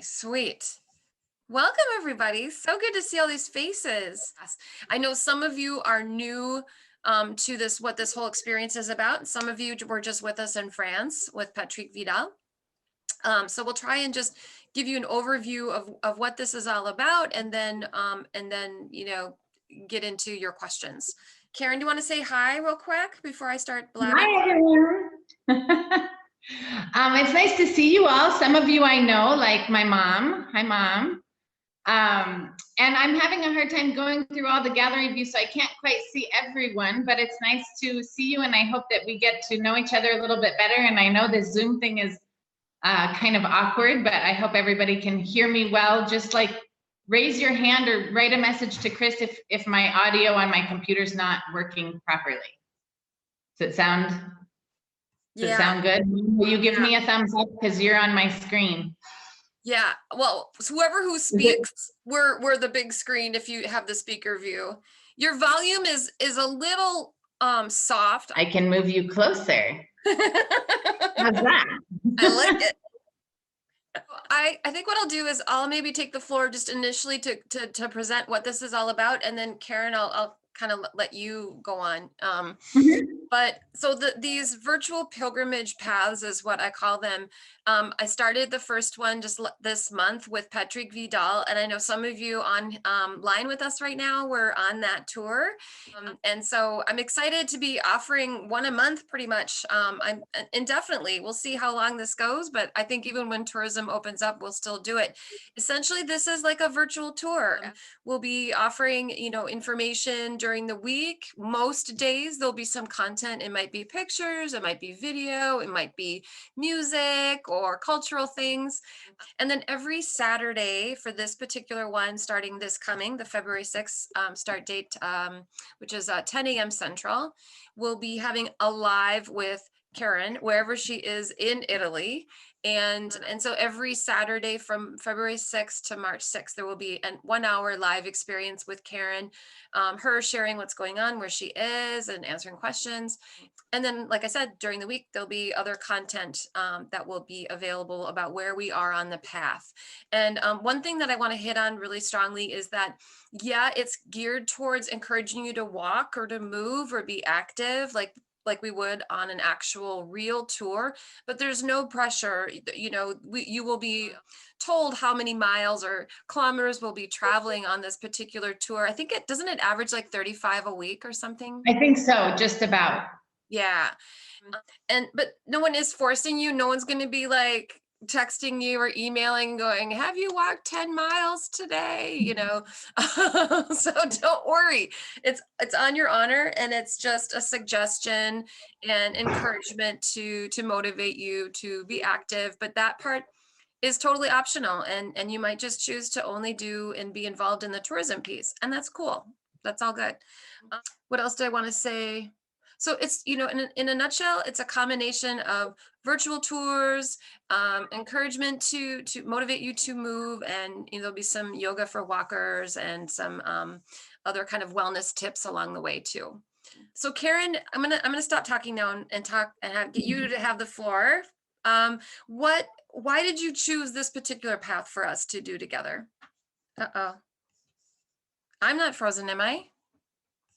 Sweet. Welcome, everybody. So good to see all these faces. I know some of you are new to what this whole experience is about. Some of you were just with us in France with Patrick Vidal. So we'll try and just give you an overview of what this is all about, and then get into your questions. Karen, do you want to say hi real quick before I start blabbing? Hi, everyone. It's nice to see you all. Some of you I know, like my mom. Hi, Mom. And I'm having a hard time going through all the gallery views, so I can't quite see everyone, but it's nice to see you, and I hope that we get to know each other a little bit better. And I know this Zoom thing is kind of awkward, but I hope everybody can hear me well. Just like raise your hand or write a message to Chris if my audio on my computer's not working properly. Does it sound good? Will you give me a thumbs up because you're on my screen? Yeah, well, so whoever who speaks, we're the big screen if you have the speaker view. Your volume is a little soft. I can move you closer. How's that? I like it. I think what I'll do is I'll maybe take the floor just initially to present what this is all about, and then Karen, I'll kind of let you go on. But so these virtual pilgrimage paths is what I call them. I started the first one just this month with Patrick Vidal, and I know some of you on line with us right now. We're on that tour, and so I'm excited to be offering one a month pretty much. I'm indefinitely. We'll see how long this goes, but I think even when tourism opens up, we'll still do it. Essentially, this is like a virtual tour. We'll be offering, information during the week. Most days there'll be some content. It might be pictures, it might be video, it might be music or cultural things. And then every Saturday for this particular one, starting the February 6th start date, which is 10 a.m. Central, we'll be having a live with Karin, wherever she is in Italy. And so every Saturday from February 6th to March 6th, there will be a 1 hour live experience with Karin, her sharing what's going on, where she is, and answering questions. And then, like I said, during the week, there'll be other content that will be available about where we are on the path. And one thing that I want to hit on really strongly is that, yeah, it's geared towards encouraging you to walk or to move or be active, like we would on an actual real tour, but there's no pressure. You will be told how many miles or kilometers we'll be traveling on this particular tour. I think doesn't it average like 35 a week or something? I think so, just about. Yeah. But no one is forcing you. No one's going to be like texting you or emailing going, have you walked 10 miles today? So don't worry. It's on your honor, and it's just a suggestion and encouragement to motivate you to be active. But that part is totally optional, and you might just choose to only do and be involved in the tourism piece, and that's cool. That's all good. What else do I want to say? So it's, in a nutshell, it's a combination of virtual tours, encouragement to motivate you to move, and there'll be some yoga for walkers and some other kind of wellness tips along the way too. So Karin, I'm gonna stop talking now and get you to have the floor. Why did you choose this particular path for us to do together? Uh-oh. I'm not frozen, am I?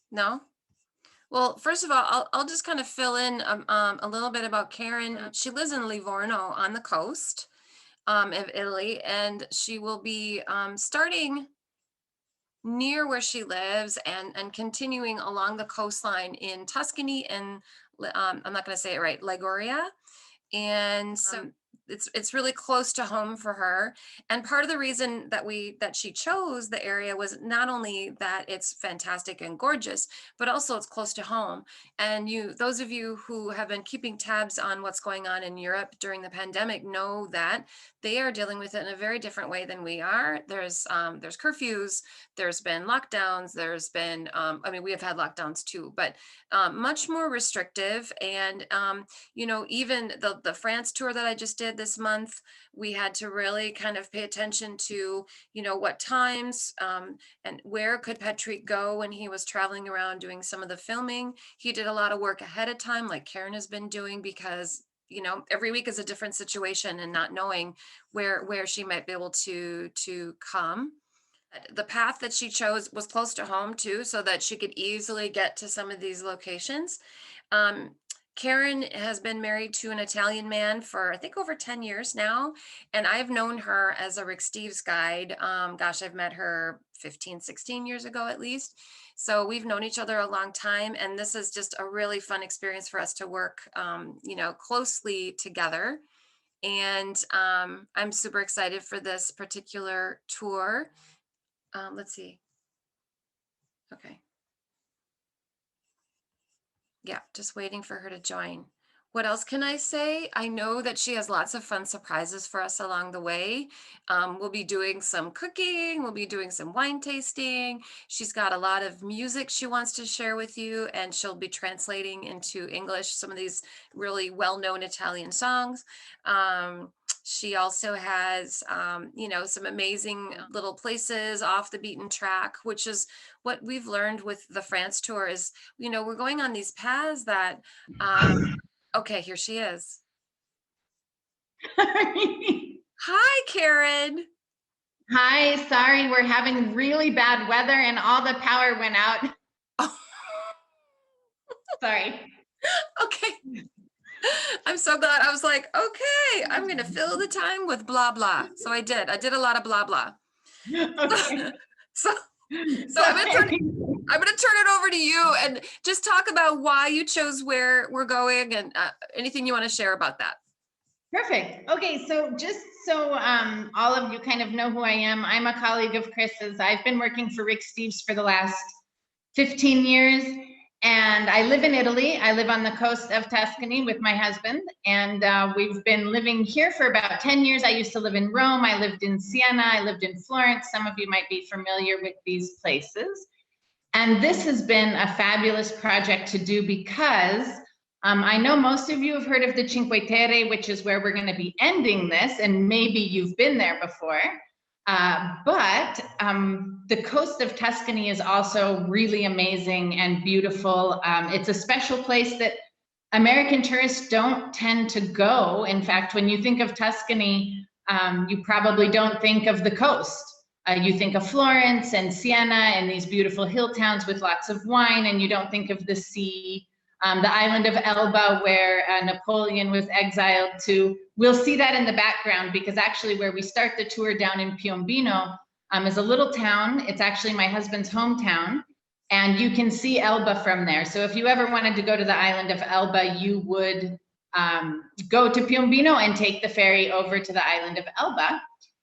No? Well, first of all, I'll just kind of fill in a little bit about Karin. She lives in Livorno on the coast of Italy, and she will be starting near where she lives and continuing along the coastline in Tuscany and I'm not going to say it right, Liguria. And so it's really close to home for her. And part of the reason that she chose the area was not only that it's fantastic and gorgeous, but also it's close to home. And those of you who have been keeping tabs on what's going on in Europe during the pandemic know that they are dealing with it in a very different way than we are. There's curfews, there's been lockdowns, there's been, we have had lockdowns too, but much more restrictive. And, even the France tour that I just did this month, we had to really kind of pay attention to, what times and where could Patrick go when he was traveling around doing some of the filming. He did a lot of work ahead of time, like Karin has been doing, because you know, every week is a different situation, and not knowing where she might be able to come. The path that she chose was close to home too, so that she could easily get to some of these locations. Um, Karen has been married to an Italian man for I think over 10 years now, and I've known her as a Rick Steves guide. Gosh, I've met her 15, 16 years ago at least. So we've known each other a long time, and this is just a really fun experience for us to work, you know, closely together. And I'm super excited for this particular tour. Let's see. Okay. Yeah, just waiting for her to join. What else can I say? I know that she has lots of fun surprises for us along the way. We'll be doing some cooking, we'll be doing some wine tasting. She's got a lot of music she wants to share with you, and she'll be translating into English some of these really well-known Italian songs. She also has, you know, some amazing little places off the beaten track, which is what we've learned with the France tour is, you know, we're going on these paths that, okay, here she is. Hi, Karen. Hi, sorry, we're having really bad weather and all the power went out. Oh. Sorry. Okay. I'm so glad. I was like, okay, I'm going to fill the time with blah, blah. So I did a lot of blah, blah. Okay. So I'm going to turn it over to you and just talk about why you chose where we're going, and anything you want to share about that. Perfect. Okay, so just so all of you kind of know who I am, I'm a colleague of Chris's. I've been working for Rick Steves for the last 15 years, and I live in Italy. I live on the coast of Tuscany with my husband, and we've been living here for about 10 years. I used to live in Rome. I lived in Siena. I lived in Florence. Some of you might be familiar with these places. And this has been a fabulous project to do because I know most of you have heard of the Cinque Terre, which is where we're going to be ending this, and maybe you've been there before. But the coast of Tuscany is also really amazing and beautiful. It's a special place that American tourists don't tend to go. In fact, when you think of Tuscany, you probably don't think of the coast. You think of Florence and Siena and these beautiful hill towns with lots of wine, and you don't think of the sea. The island of Elba, where Napoleon was exiled to. We'll see that in the background, because actually where we start the tour down in Piombino is a little town. It's actually my husband's hometown, and you can see Elba from there. So if you ever wanted to go to the island of Elba, you would go to Piombino and take the ferry over to the island of Elba.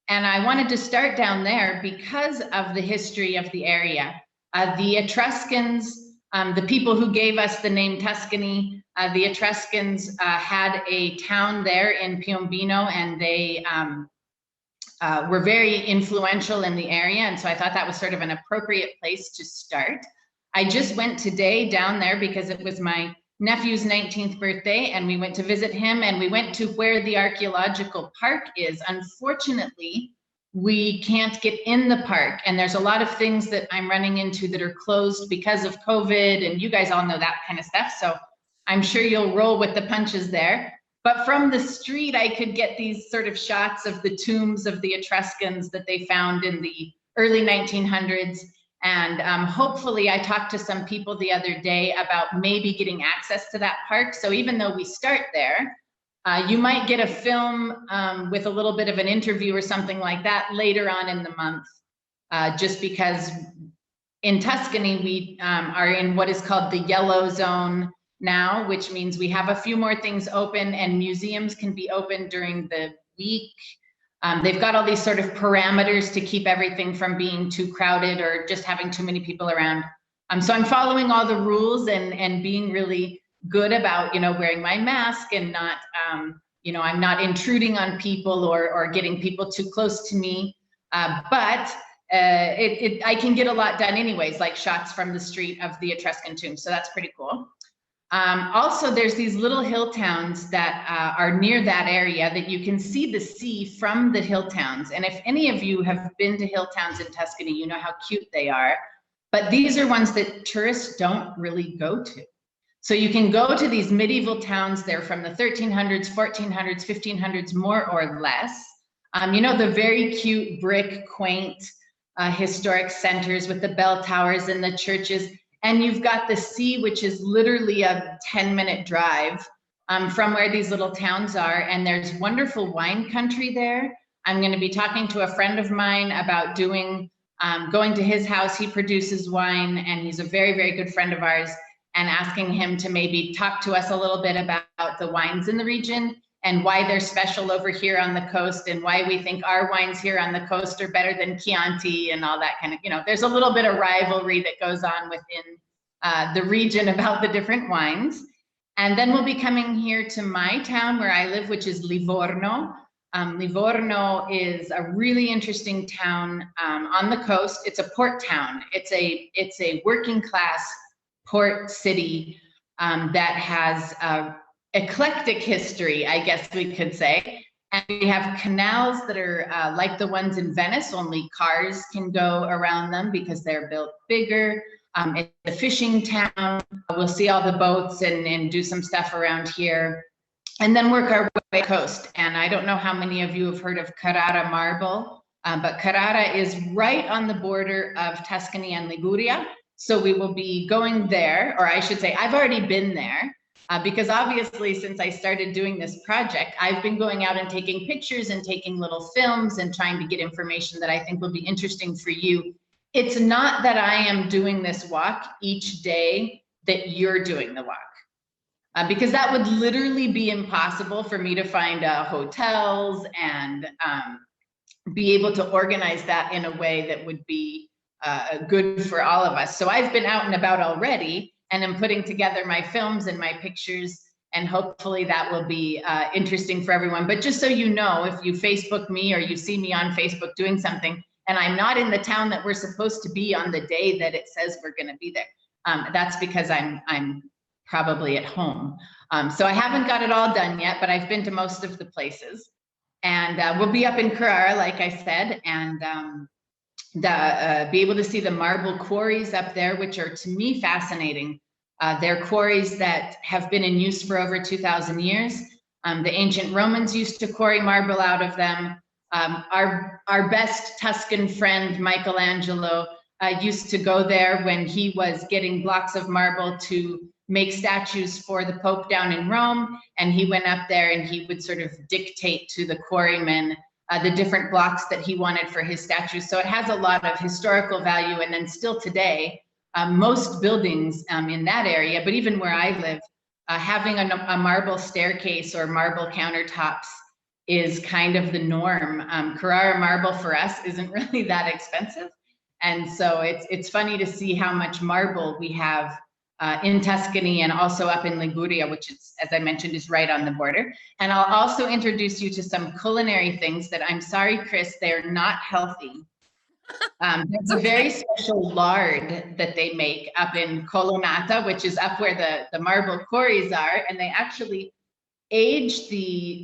And I wanted to start down there because of the history of the area. The Etruscans, the people who gave us the name Tuscany, the Etruscans had a town there in Piombino, and they were very influential in the area. And so I thought that was sort of an appropriate place to start. I just went today down there because it was my nephew's 19th birthday, and we went to visit him, and we went to where the archaeological park is. Unfortunately, we can't get in the park, and there's a lot of things that I'm running into that are closed because of COVID, and you guys all know that kind of stuff, so I'm sure you'll roll with the punches there. But from the street, I could get these sort of shots of the tombs of the Etruscans that they found in the early 1900s. And hopefully, I talked to some people the other day about maybe getting access to that park. So even though we start there, you might get a film with a little bit of an interview or something like that later on in the month, just because in Tuscany, we are in what is called the yellow zone now, which means we have a few more things open, and museums can be open during the week. They've got all these sort of parameters to keep everything from being too crowded or just having too many people around. So I'm following all the rules and being really good about, you know, wearing my mask and not, you know, I'm not intruding on people or getting people too close to me. But I can get a lot done anyways, like shots from the street of the Etruscan tomb. So that's pretty cool. Also, there's these little hill towns that are near that area that you can see the sea from the hill towns. And if any of you have been to hill towns in Tuscany, you know how cute they are. But these are ones that tourists don't really go to. So you can go to these medieval towns. They're from the 1300s, 1400s, 1500s, more or less. You know, the very cute brick, quaint, historic centers with the bell towers and the churches. And you've got the sea, which is literally a 10-minute drive from where these little towns are. And there's wonderful wine country there. I'm going to be talking to a friend of mine about doing, going to his house. He produces wine, and he's a very, very good friend of ours, and asking him to maybe talk to us a little bit about the wines in the region and why they're special over here on the coast, and why we think our wines here on the coast are better than Chianti and all that kind of, you know, there's a little bit of rivalry that goes on within the region about the different wines. And then we'll be coming here to my town where I live, which is Livorno. Livorno is a really interesting town on the coast. It's a port town. It's a working class port city that has eclectic history, I guess we could say. And we have canals that are like the ones in Venice, only cars can go around them because they're built bigger. It's a fishing town. We'll see all the boats and do some stuff around here. And then work our way coast. And I don't know how many of you have heard of Carrara marble, but Carrara is right on the border of Tuscany and Liguria. So we will be going there, or I should say, I've already been there. Because obviously, since I started doing this project, I've been going out and taking pictures and taking little films and trying to get information that I think will be interesting for you. It's not that I am doing this walk each day that you're doing the walk, because that would literally be impossible for me to find hotels and be able to organize that in a way that would be good for all of us. So I've been out and about already, and I'm putting together my films and my pictures, and hopefully that will be interesting for everyone. But just so you know, if you Facebook me or you see me on Facebook doing something and I'm not in the town that we're supposed to be on the day that it says we're going to be there, that's because I'm probably at home. So I haven't got it all done yet, but I've been to most of the places. And we'll be up in Carrara, like I said, and be able to see the marble quarries up there, which are, to me, fascinating. They're quarries that have been in use for over 2,000 years. The ancient Romans used to quarry marble out of them. Our best Tuscan friend, Michelangelo, used to go there when he was getting blocks of marble to make statues for the Pope down in Rome. And he went up there and he would sort of dictate to the quarrymen the different blocks that he wanted for his statues. So it has a lot of historical value. And then still today, most buildings in that area, but even where I live, having a marble staircase or marble countertops is kind of the norm. Carrara marble for us isn't really that expensive. And so it's funny to see how much marble we have in Tuscany and also up in Liguria, which is, as I mentioned, is right on the border. And I'll also introduce you to some culinary things that, I'm sorry, Chris, they're not healthy. There's a very special lard that they make up in Colonnata, which is up where the marble quarries are, and they actually age the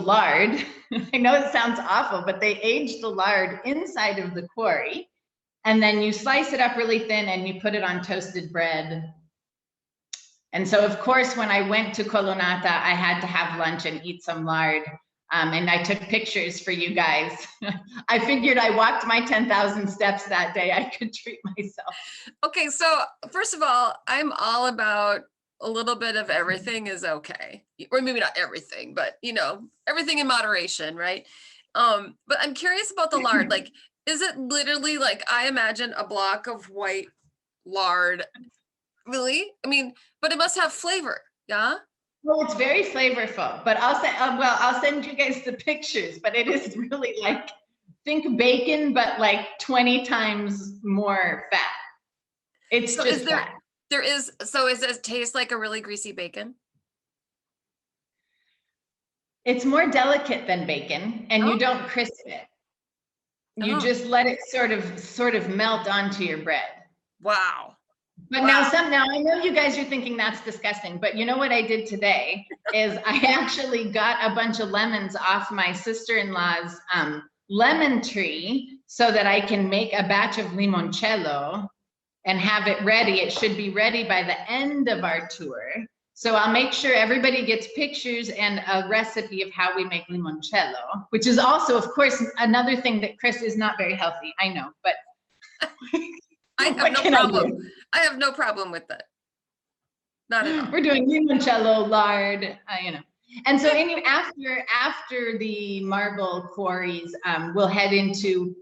lard. I know it sounds awful, but they age the lard inside of the quarry. And then you slice it up really thin and you put it on toasted bread. And so, of course, when I went to Colonnata, I had to have lunch and eat some lard. And I took pictures for you guys. I figured I walked my 10,000 steps that day. I could treat myself. Okay, so first of all, I'm all about a little bit of everything is okay. Or maybe not everything, but you know, everything in moderation, right? But I'm curious about the lard. Like, is it literally like, I imagine a block of white lard? Really? I mean, but it must have flavor, yeah? Well, it's very flavorful, but I'll send you guys the pictures, but it is really like, think bacon, but like 20 times more fat. It's so just fat. So does it taste like a really greasy bacon? It's more delicate than bacon, and you don't crisp it. You just let it sort of melt onto your bread. Wow. But now I know you guys are thinking that's disgusting, but you know what I did today is I actually got a bunch of lemons off my sister-in-law's lemon tree so that I can make a batch of limoncello. and have it ready. It should be ready by the end of our tour. So I'll make sure everybody gets pictures and a recipe of how we make limoncello, which is also, of course, another thing that Chris is not very healthy. I know, but I have no problem. I have no problem with that. Not at all. We're doing limoncello, lard, you know. And so anyway, after the marble quarries, we'll head into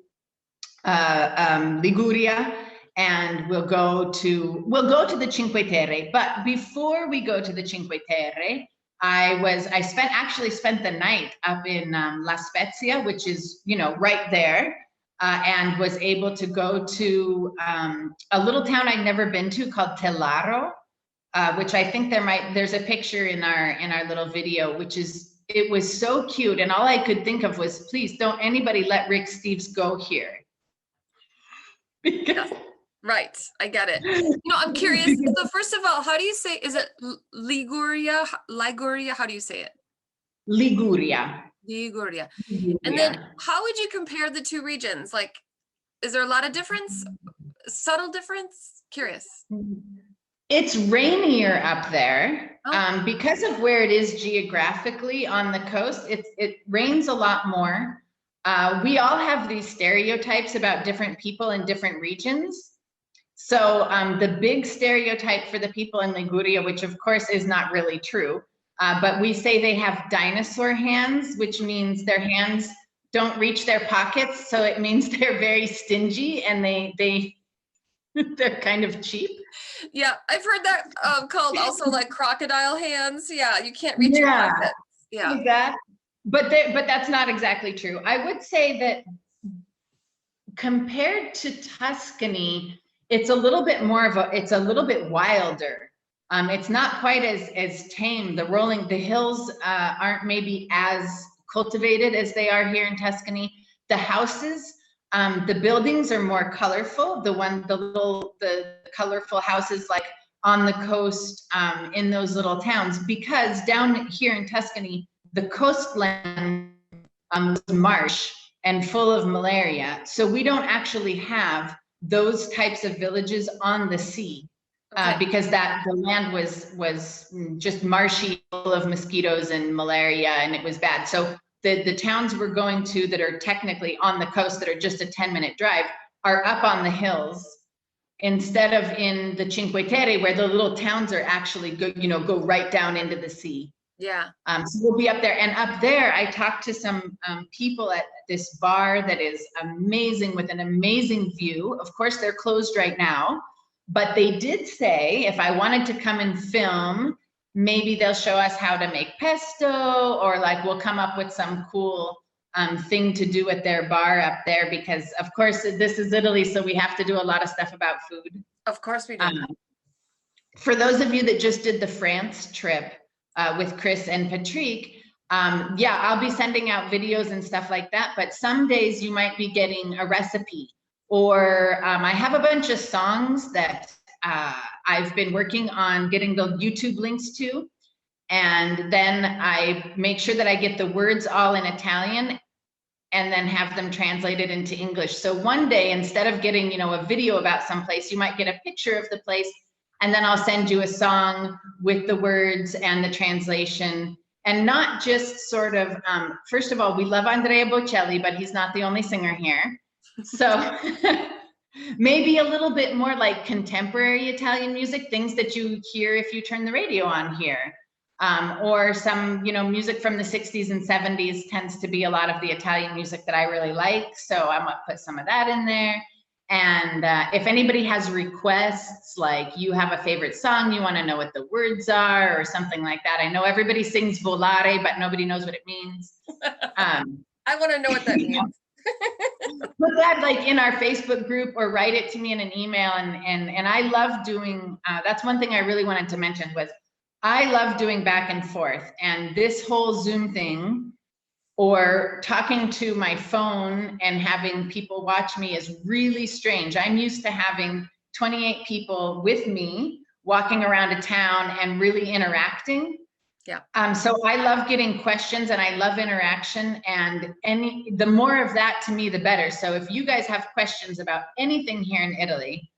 Liguria, and we'll go to the Cinque Terre. But before we go to the Cinque Terre, I spent the night up in La Spezia, which is, you know, right there, and was able to go to a little town I'd never been to called Tellaro, which I think there's a picture in our little video, it was so cute. And all I could think of was, please don't anybody let Rick Steves go here. Yes. Right, I get it. You know, I'm curious. So first of all, how do you say, is it Liguria? Liguria, how do you say it? Liguria. Liguria. And then how would you compare the two regions? Like, is there a lot of difference? Subtle difference? Curious. It's rainier up there. Because of where it is geographically on the coast, it rains a lot more. We all have these stereotypes about different people in different regions. So the big stereotype for the people in Liguria, which of course is not really true, but we say they have dinosaur hands, which means their hands don't reach their pockets. So it means they're very stingy and they're kind of cheap. Yeah, I've heard that called also like crocodile hands. Yeah, you can't reach your pockets. Yeah, exactly. But that's not exactly true. I would say that compared to Tuscany, it's a little bit it's a little bit wilder. It's not quite as tame. The hills aren't maybe as cultivated as they are here in Tuscany. The houses, the buildings are more colorful. The colorful houses like on the coast in those little towns, because down here in Tuscany, the coastline was marsh and full of malaria. So we don't actually have those types of villages on the sea, because the land was just marshy, full of mosquitoes and malaria, and it was bad. So the towns we're going to that are technically on the coast, that are just a 10-minute drive, are up on the hills, instead of in the Cinque Terre, where the little towns are actually go right down into the sea. Yeah. So we'll be up there, and up there I talked to some people at this bar that is amazing, with an amazing view. Of course, they're closed right now, but they did say if I wanted to come and film, maybe they'll show us how to make pesto, or like we'll come up with some cool thing to do at their bar up there, because of course this is Italy, so we have to do a lot of stuff about food. Of course we do. For those of you that just did the France trip with Chris and Patrick, yeah, I'll be sending out videos and stuff like that, but some days you might be getting a recipe, or I have a bunch of songs that I've been working on getting the YouTube links to, and then I make sure that I get the words all in Italian and then have them translated into English. So one day, instead of getting, a video about some place, you might get a picture of the place, and then I'll send you a song with the words and the translation. And not just sort of, first of all, we love Andrea Bocelli, but he's not the only singer here. So maybe a little bit more like contemporary Italian music, things that you hear if you turn the radio on here. Or some, music from the 60s and 70s tends to be a lot of the Italian music that I really like. So I'm gonna put some of that in there. And if anybody has requests, like you have a favorite song, you want to know what the words are or something like that. I know everybody sings volare, but nobody knows what it means. I want to know what that means. Put that like in our Facebook group, or write it to me in an email. And I love doing, that's one thing I really wanted to mention, was I love doing back and forth. And this whole Zoom thing, or talking to my phone and having people watch me, is really strange. I'm used to having 28 people with me walking around a town and really interacting. Yeah. So I love getting questions and I love interaction, and the more of that to me, the better. So if you guys have questions about anything here in Italy,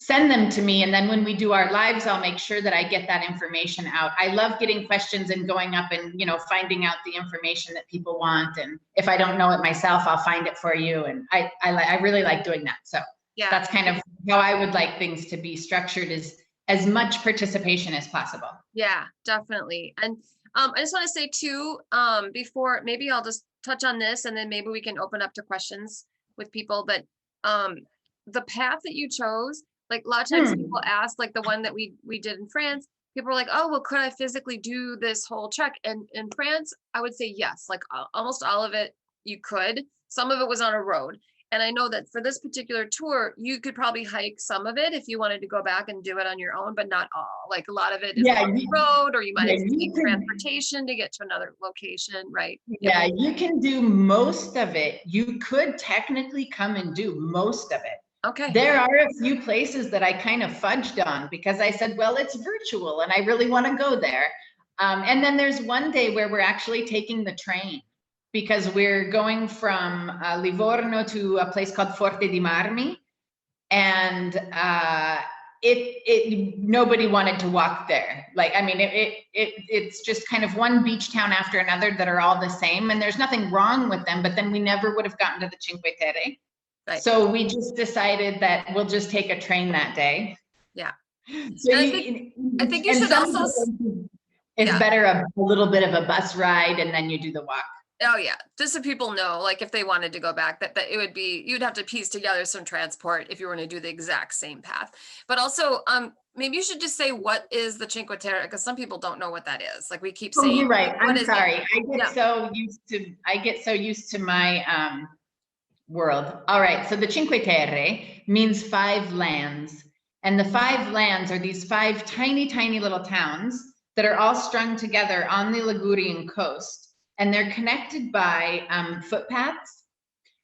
send them to me. And then when we do our lives, I'll make sure that I get that information out. I love getting questions and going up and, you know, finding out the information that people want. And if I don't know it myself, I'll find it for you. And I really like doing that. So Yeah, that's kind of how I would like things to be structured, is as much participation as possible. yeah, definitely. And I just want to say too, before, maybe I'll just touch on this and then maybe we can open up to questions with people. But the path that you chose, like a lot of times people ask, like the one that we did in France, people are like, oh, well, could I physically do this whole trek? And in France, I would say yes, like almost all of it you could. Some of it was on a road. And I know that for this particular tour, you could probably hike some of it if you wanted to go back and do it on your own, but not all. Like a lot of it is on the road, or you might have to take transportation to get to another location, right? Yeah, you can do most of it. You could technically come and do most of it. Okay. There are a few places that I kind of fudged on because I said, well, it's virtual and I really want to go there. And then there's one day where we're actually taking the train, because we're going from Livorno to a place called Forte di Marmi, and nobody wanted to walk there. Like, I mean, it's just kind of one beach town after another that are all the same, and there's nothing wrong with them, but then we never would have gotten to the Cinque Terre. Right. So we just decided that we'll just take a train that day. Yeah. So I think you should also. It's better a little bit of a bus ride and then you do the walk. Oh yeah, just so people know, like if they wanted to go back, that it would be, you'd have to piece together some transport if you were going to do the exact same path. But also, maybe you should just say, what is the Cinque Terre? Because some people don't know what that is. Like we keep saying. You're right. I'm sorry. I get so used to my world. All right. So the Cinque Terre means 5 lands, and the 5 lands are these 5 tiny, tiny little towns that are all strung together on the Ligurian coast. And they're connected by footpaths,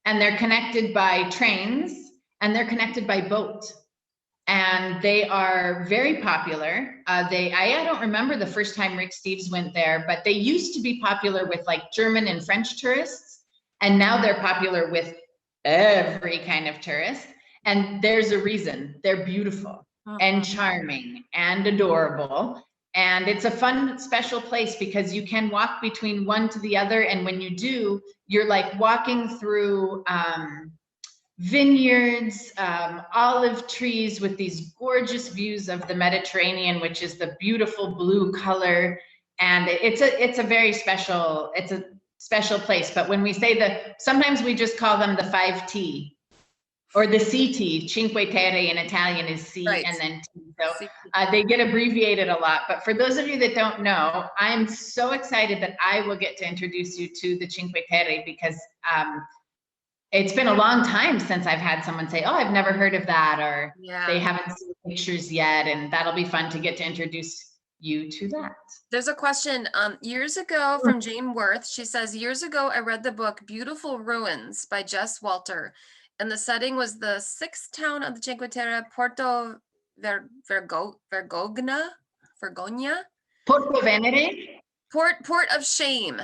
and they're connected by trains, and they're connected by boat. And they are very popular. I don't remember the first time Rick Steves went there, but they used to be popular with like German and French tourists. And now they're popular with every kind of tourist. And there's a reason. They're beautiful and charming and adorable. And it's a fun, special place because you can walk between one to the other. And when you do, you're like walking through vineyards, olive trees with these gorgeous views of the Mediterranean, which is the beautiful blue color. And it's a very special, it's a special place. But when we say sometimes we just call them the 5T. Or the CT, Cinque Terre in Italian is C, right. And then T. So they get abbreviated a lot. But for those of you that don't know, I'm so excited that I will get to introduce you to the Cinque Terre, because it's been a long time since I've had someone say, oh, I've never heard of that, or they haven't seen pictures yet. And that'll be fun to get to introduce you to that. There's a question years ago from Jane Worth. She says, years ago, I read the book Beautiful Ruins by Jess Walter. And the setting was the 6th town of the Cinque Terre, Porto Vergogna. Porto Venere? Port of Shame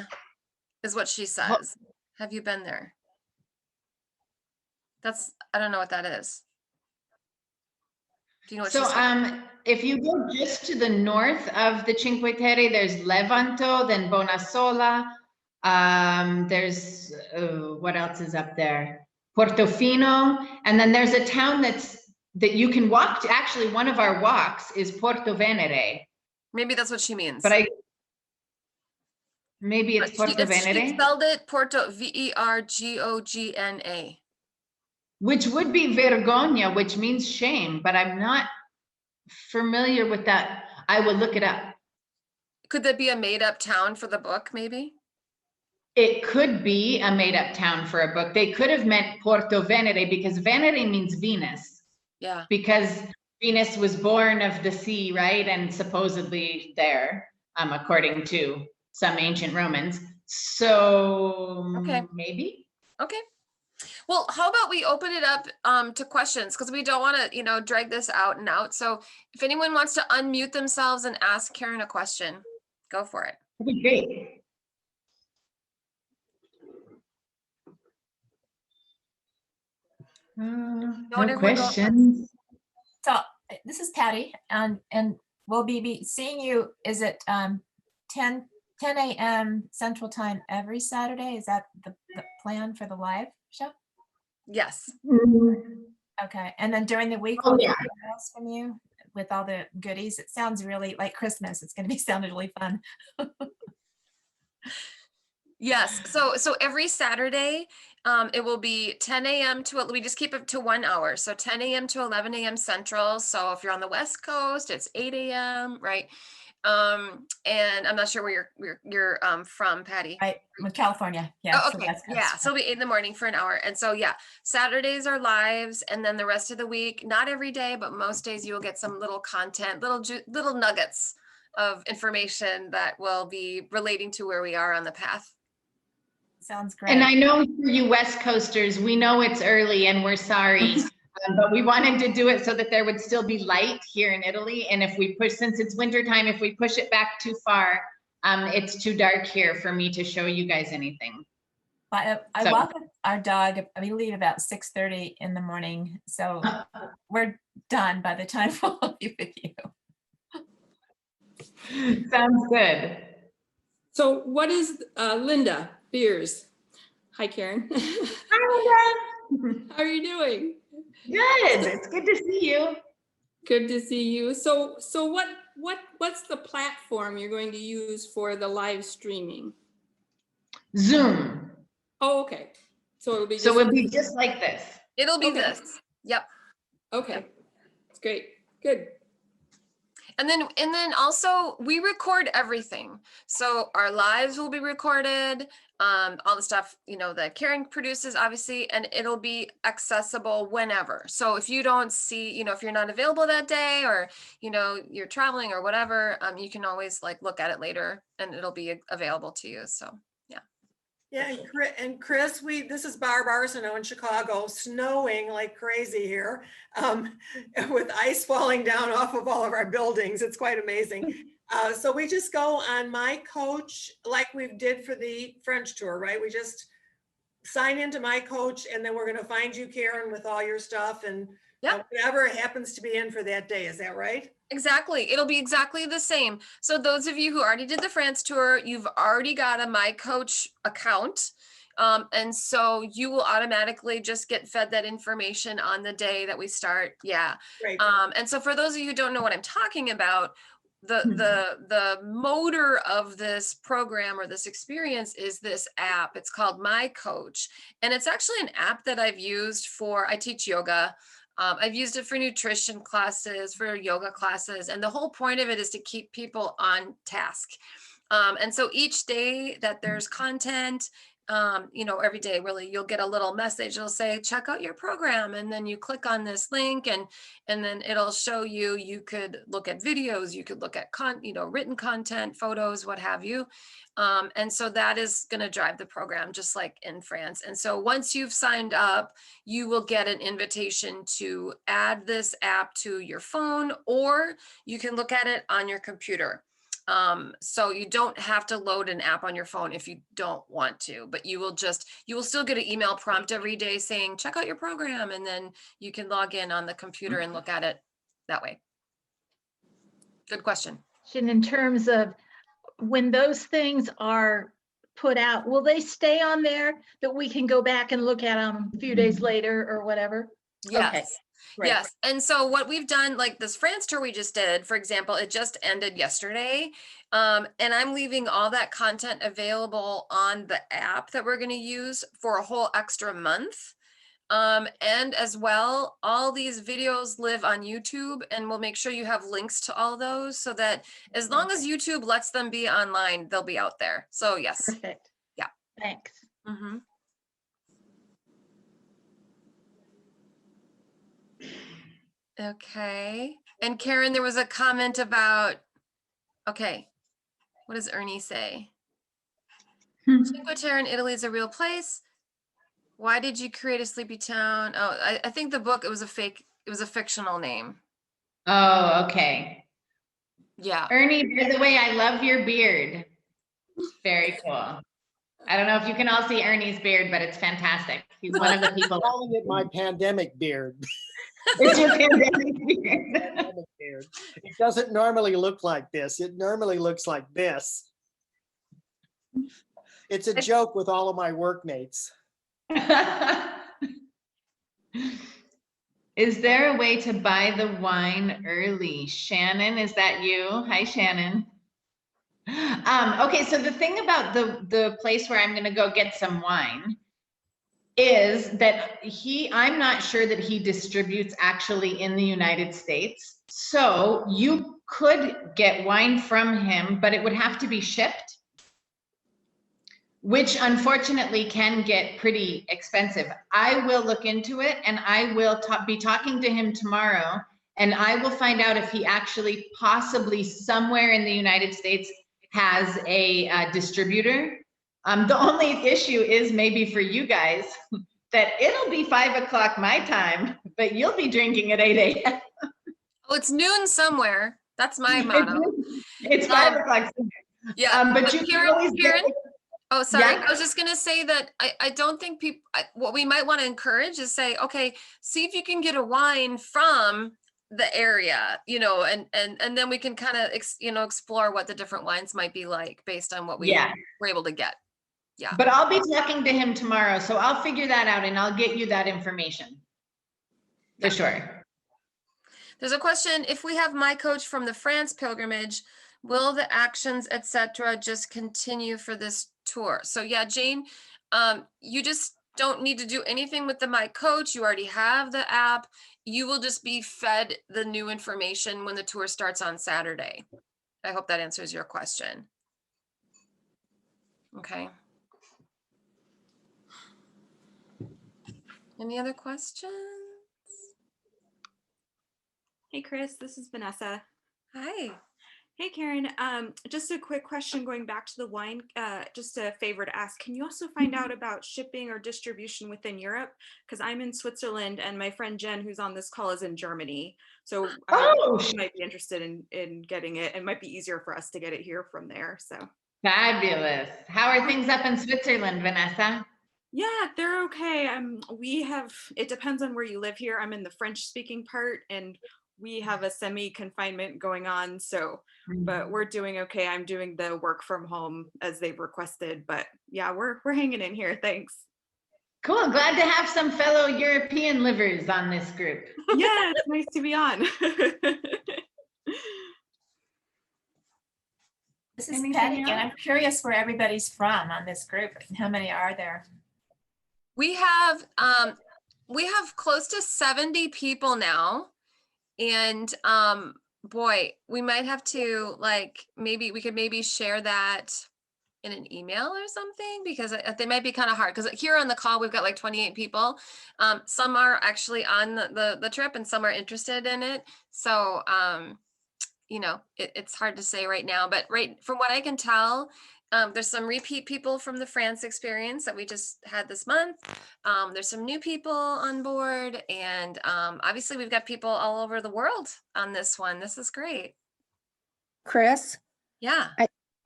is what she says. Have you been there? I don't know what that is. Do you know what she's saying? If you go just to the north of the Cinque Terre, there's Levanto, then Bonassola. There's, what else is up there? Portofino, and then there's a town that you can walk to. Actually, one of our walks is Porto Venere. Maybe that's what she means. But maybe it's Porto Venere. She spelled it Porto, Vergogna. Which would be vergogna, which means shame, but I'm not familiar with that. I will look it up. Could that be a made-up town for the book, maybe? It could be a made-up town for a book. They could have meant Porto Venere, because Venere means Venus. Yeah. Because Venus was born of the sea, right? And supposedly there, according to some ancient Romans. So maybe. Okay. Well, how about we open it up to questions, because we don't want to, drag this out and out. So if anyone wants to unmute themselves and ask Karin a question, go for it. That'd be great. No questions. So This is Patty, and we'll be seeing you, is it 10 a.m. Central Time every Saturday? Is that the plan for the live show? Yes. Okay, and then during the week, Oh, we'll get yeah. emails from you with all the goodies. It sounds really like Christmas. It's going to be sounded really fun. Yes. So every Saturday, it will be 10 a.m. to, we just keep it to 1 hour. So 10 a.m. to 11 a.m. Central. So if you're on the West Coast, it's 8 a.m. Right. And I'm not sure where you're from, Patty. Right, with California. Yeah. Oh, so okay. that's Yeah. So it'll be 8 in the morning for an hour. And so, yeah, Saturdays are lives. And then the rest of the week, not every day, but most days you'll get some little content, little nuggets of information that will be relating to where we are on the path. sounds great. And I know for you West Coasters, we know it's early and we're sorry, but we wanted to do it so that there would still be light here in Italy. And if we push, since it's winter time, if we push it back too far, it's too dark here for me to show you guys anything. I So- walk our dog. We leave about 6:30 in the morning, so we're done by the time we'll be with you. Sounds good. So what is Linda Beers? Hi, Karen. Hi, Linda. How are you doing? Good. It's good to see you. Good to see you. So what's the platform you're going to use for the live streaming? Zoom. Oh, okay. So it'll be just, So it'll be just like this. It'll be Okay. this. Yep. okay. It's great. Good. And then also we record everything. So our lives will be recorded, all the stuff, that Karin produces, obviously, and it'll be accessible whenever. So if you don't see, if you're not available that day or, you're traveling or whatever, you can always look at it later and it'll be available to you. So, yeah. Yeah, and Chris, this is Barb Arsenault in Chicago, snowing like crazy here, with ice falling down off of all of our buildings. It's quite amazing. So we just go on My Coach like we did for the French tour, right? We just sign into My Coach and then we're going to find you, Karen, with all your stuff and Yep. whatever happens to be in for that day. Is that right? Exactly. It'll be exactly the same. So those of you who already did the France tour, you've already got a My Coach account. And so you will automatically just get fed that information on the day that we start. Yeah. Great. And so for those of you who don't know what I'm talking about, the motor of this program or this experience is this app. It's called My Coach. And it's actually an app that I've used I teach yoga. I've used it for nutrition classes, for yoga classes, and the whole point of it is to keep people on task. And so each day that there's content, every day really, you'll get a little message. It'll say, check out your program. And then you click on this link and then it'll show you could look at videos, you could look at written content, photos, what have you. And so that is going to drive the program just like in France. And so once you've signed up, you will get an invitation to add this app to your phone, or you can look at it on your computer. So you don't have to load an app on your phone if you don't want to, but you will still get an email prompt every day saying, check out your program. And then you can log in on the computer and look at it that way. Good question. In terms of when those things are put out, will they stay on there that we can go back and look at them a few days later or whatever? Yes. Okay. Great. Yes. And so what we've done, like this France tour we just did, for example, it just ended yesterday. And I'm leaving all that content available on the app that we're going to use for a whole extra month. And as well, all these videos live on YouTube, and we'll make sure you have links to all those so that as long as YouTube lets them be online, they'll be out there. So yes. Perfect. Yeah. Thanks. Mm-hmm. Okay. And Karen, there was a comment about, okay, what does Ernie say? Cinque Terre in Italy is a real place. Why did you create a sleepy town? Oh, I think the book, it was a fictional name. Oh, okay. Yeah. Ernie, by the way, I love your beard. Very cool. I don't know if you can all see Ernie's beard, but it's fantastic. He's one of the people. Calling it my pandemic beard. It's your pandemic beard. Pandemic beard. It doesn't normally look like this. It normally looks like this. It's a joke with all of my workmates. Is there a way to buy the wine early? Shannon, is that you? Hi, Shannon. Okay, so the thing about the place where I'm gonna go get some wine is that I'm not sure that he distributes actually in the United States. So you could get wine from him, but it would have to be shipped, which unfortunately can get pretty expensive. I will look into it, and I will be talking to him tomorrow, and I will find out if he actually possibly somewhere in the United States has a distributor. The only issue is maybe for you guys that it'll be 5 o'clock my time, but you'll be drinking at 8 a.m. Oh, it's noon somewhere. That's my motto. It's 5 o'clock somewhere. Yeah. But you can always get. Oh, sorry. Yeah. I was just going to say that I don't think people, what we might want to encourage is say, okay, see if you can get a wine from the area, you know, and then we can kind of, explore what the different wines might be like based on what we were able to get. Yeah. But I'll be talking to him tomorrow, so I'll figure that out and I'll get you that information. For sure. There's a question, if we have my coach from the France pilgrimage, will the actions, etc., just continue for this tour? So yeah, Jane, you just don't need to do anything with the My Coach. You already have the app. You will just be fed the new information when the tour starts on Saturday. I hope that answers your question. Okay. Any other questions? Hey, Chris, this is Vanessa. Hi. Hey, Karen. Just a quick question going back to the wine, just a favor to ask. Can you also find out about shipping or distribution within Europe? Because I'm in Switzerland and my friend Jen, who's on this call, is in Germany. So she might be interested in getting it. It might be easier for us to get it here from there. So fabulous. How are things up in Switzerland, Vanessa? Yeah, they're okay. It depends on where you live here. I'm in the French speaking part and we have a semi-confinement going on, so, but we're doing okay. I'm doing the work from home as they've requested, but yeah, we're hanging in here. Thanks. Cool. Glad to have some fellow European livers on this group. Yeah, it's nice to be on. This is Patty again. I'm curious where everybody's from on this group. How many are there? We have close to 70 people now. And boy, we might have to maybe we could share that in an email or something, because they might be kind of hard, because here on the call we've got like 28 people. Some are actually on the trip and some are interested in it. So it's hard to say right now, but from what I can tell, there's some repeat people from the France experience that we just had this month. There's some new people on board, and obviously we've got people all over the world on this one. This is great. Chris? Yeah.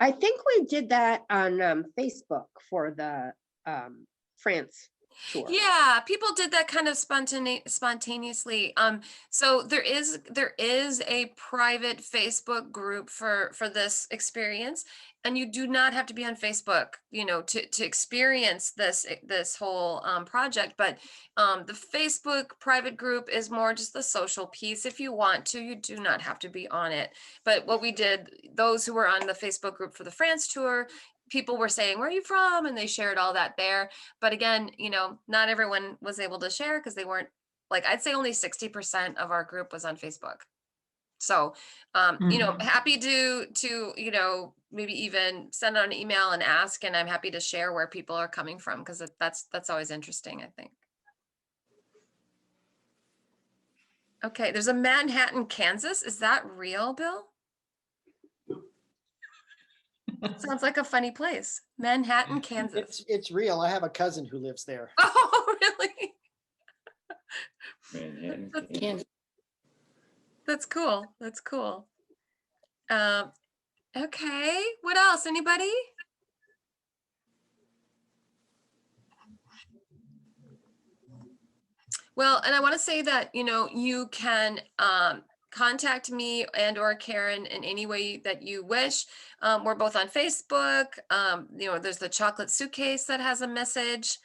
I think we did that on Facebook for the France tour. Yeah, people did that kind of spontaneously. So there is a private Facebook group for this experience, and you do not have to be on Facebook, to experience this whole project. But the Facebook private group is more just the social piece. If you want to, you do not have to be on it. But what we did, those who were on the Facebook group for the France tour, people were saying, where are you from? And they shared all that there. But again, not everyone was able to share because they weren't, I'd say only 60% of our group was on Facebook. So, happy to maybe even send out an email and ask, and I'm happy to share where people are coming from, because that's always interesting, I think. Okay, there's a Manhattan, Kansas. Is that real, Bill? Sounds like a funny place. Manhattan, Kansas. It's real. I have a cousin who lives there. Oh, really? Manhattan, Kansas. That's cool. That's cool. Okay. What else? Anybody? Well, and I want to say that, you can contact me and or Karen in any way that you wish. We're both on Facebook. There's the chocolate suitcase that has a message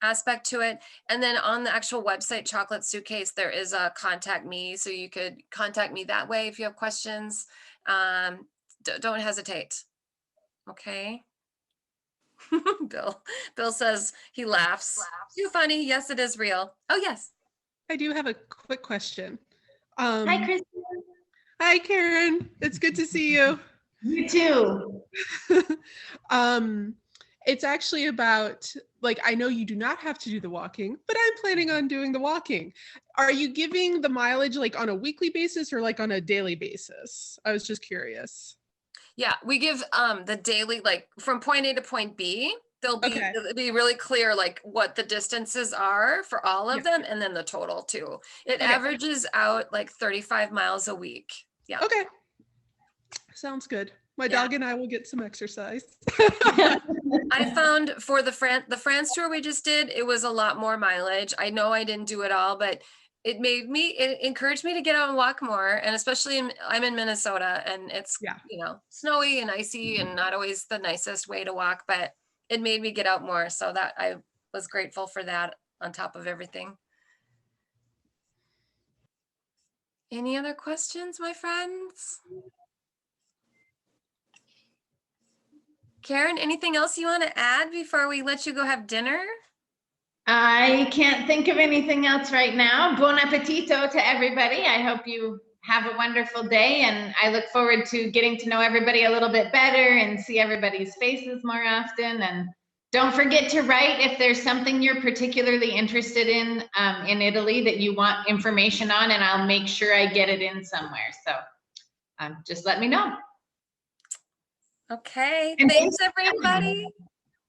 aspect to it. And then on the actual website, Chocolate Suitcase, there is a contact me. So you could contact me that way if you have questions. Don't hesitate. Okay. Bill says he laughs. Too funny. Yes, it is real. Oh, yes. I do have a quick question. Hi, Chris. Hi, Karen. It's good to see you. You too. It's actually about, like, I know you do not have to do the walking, but I'm planning on doing the walking. Are you giving the mileage like on a weekly basis or like on a daily basis? I was just curious. Yeah, we give the daily, like from point A to point B. It'll Okay. be really clear like what the distances are for all of them, and then the total too. It Okay. averages out like 35 miles a week. Yeah. Okay. Sounds good. My Yeah. dog and I will get some exercise. I found for the France tour we just did, it was a lot more mileage. I know I didn't do it all, but it encouraged me to get out and walk more. And especially I'm in Minnesota, and it's, snowy and icy and not always the nicest way to walk, but it made me get out more. So that I was grateful for that on top of everything. Any other questions, my friends? Karen, anything else you want to add before we let you go have dinner? I can't think of anything else right now. Buon appetito to everybody. I hope you have a wonderful day, and I look forward to getting to know everybody a little bit better and see everybody's faces more often. And don't forget to write if there's something you're particularly interested in Italy that you want information on, and I'll make sure I get it in somewhere. So just let me know. Okay, And thanks everybody.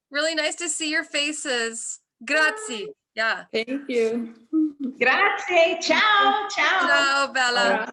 Really nice to see your faces. Grazie. Yeah. Thank you. Grazie. Ciao. Ciao. Ciao, Bella.